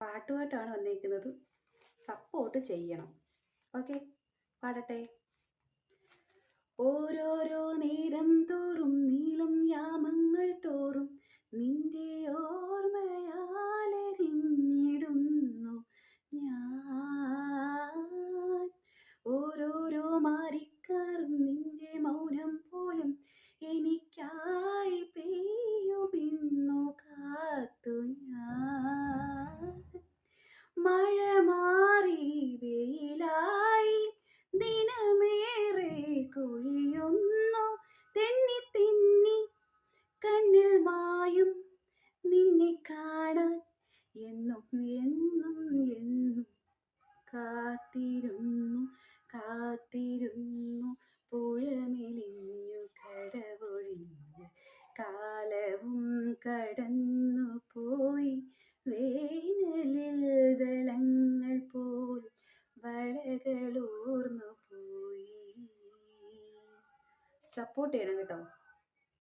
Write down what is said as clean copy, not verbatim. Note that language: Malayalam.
പാട്ടുമായിട്ടാണ് വന്നിരിക്കുന്നത്. സപ്പോർട്ട് ചെയ്യണം. ഓക്കെ, പാടട്ടെ. ഓരോരോ നേരം തോറും നീളും യാമങ്ങൾ തോറും നിന്റെ ഓർമ്മയാലെരിഞ്ഞിടുന്നു ഞാൻ. ഓരോരോ മാറിക്കാറും നിന്റെ മൗനം പോലും എനിക്കായി പെയ്യുമെന്നു കാത്തു ഞാൻ. മഴ മാറി വെയിലായി ദിനമേറെ കൊഴിയുന്നു തെന്നി തെന്നി കണ്ണിൽ മായും നിന്നെ കാണാൻ എന്നും എന്നും എന്നും കാത്തിരുന്നു കാത്തിരുന്നു. പുഴമെലിഞ്ഞു കടവൊഴിഞ്ഞ് കാലവും കടന്നു പോയി. വേനലിൽ ദളങ്ങൾ പോൽ വളകളൂർന്നു പോയി. സപ്പോർട്ട് ചെയ്യണം കേട്ടോ.